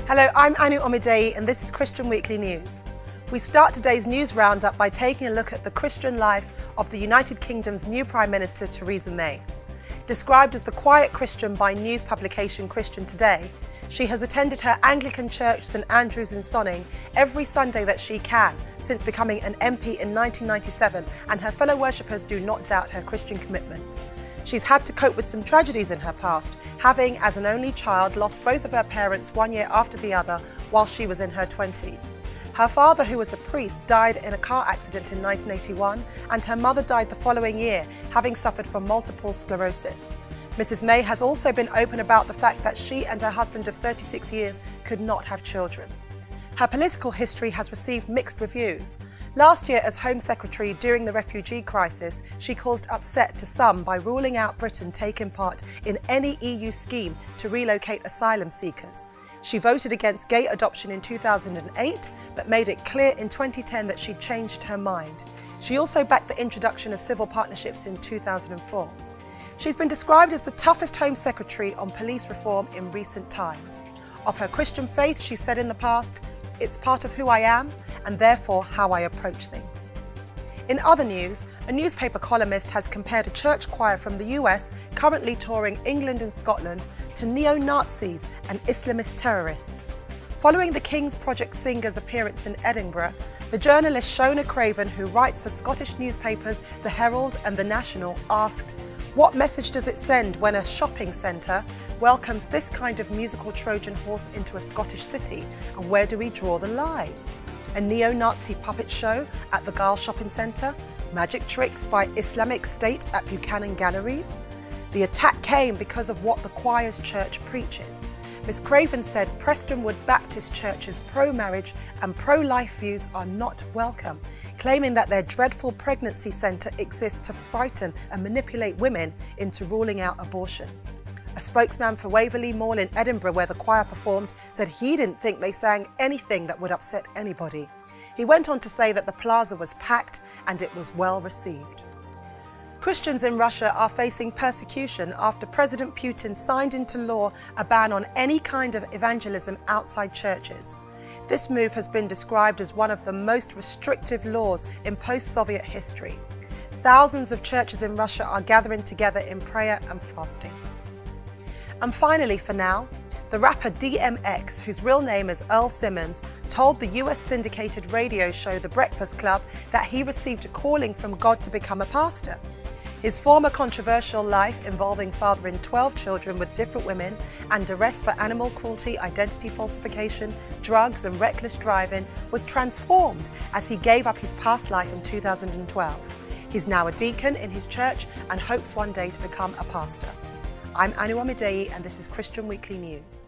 Hello, I'm Anu Omidei and this is Christian Weekly News. We start today's news roundup by taking a look at the Christian life of the United Kingdom's new Prime Minister, Theresa May. Described as the quiet Christian by news publication Christian Today, she has attended her Anglican church St Andrew's in Sonning every Sunday that she can since becoming an MP in 1997, and her fellow worshippers do not doubt her Christian commitment. She's had to cope with some tragedies in her past, having, as an only child, lost both of her parents 1 year after the other while she was in her 20s. Her father, who was a priest, died in a car accident in 1981, and her mother died the following year, having suffered from multiple sclerosis. Mrs May has also been open about the fact that she and her husband of 36 years could not have children. Her political history has received mixed reviews. Last year, as Home Secretary during the refugee crisis, she caused upset to some by ruling out Britain taking part in any EU scheme to relocate asylum seekers. She voted against gay adoption in 2008, but made it clear in 2010 that she'd changed her mind. She also backed the introduction of civil partnerships in 2004. She's been described as the toughest Home Secretary on police reform in recent times. Of her Christian faith, she said in the past, "It's part of who I am and therefore how I approach things." In other news, a newspaper columnist has compared a church choir from the US currently touring England and Scotland to neo-Nazis and Islamist terrorists. Following the King's Project Singers' appearance in Edinburgh, the journalist Shona Craven, who writes for Scottish newspapers The Herald and The National, asked, "What message does it send when a shopping centre welcomes this kind of musical Trojan horse into a Scottish city, and where do we draw the line? A neo-Nazi puppet show at the Gyle Shopping Centre? Magic tricks by Islamic State at Buchanan Galleries?" The attack came because of what the choir's church preaches. Ms Craven said Prestonwood Baptist Church's pro-marriage and pro-life views are not welcome, claiming that their dreadful pregnancy centre exists to frighten and manipulate women into ruling out abortion. A spokesman for Waverley Mall in Edinburgh, where the choir performed, said he didn't think they sang anything that would upset anybody. He went on to say that the plaza was packed and it was well received. Christians in Russia are facing persecution after President Putin signed into law a ban on any kind of evangelism outside churches. This move has been described as one of the most restrictive laws in post-Soviet history. Thousands of churches in Russia are gathering together in prayer and fasting. And finally, for now, the rapper DMX, whose real name is Earl Simmons, told the US syndicated radio show The Breakfast Club that he received a calling from God to become a pastor. His former controversial life involving fathering 12 children with different women and arrest for animal cruelty, identity falsification, drugs and reckless driving was transformed as he gave up his past life in 2012. He's now a deacon in his church and hopes one day to become a pastor. I'm Anu Omidei and this is Christian Weekly News.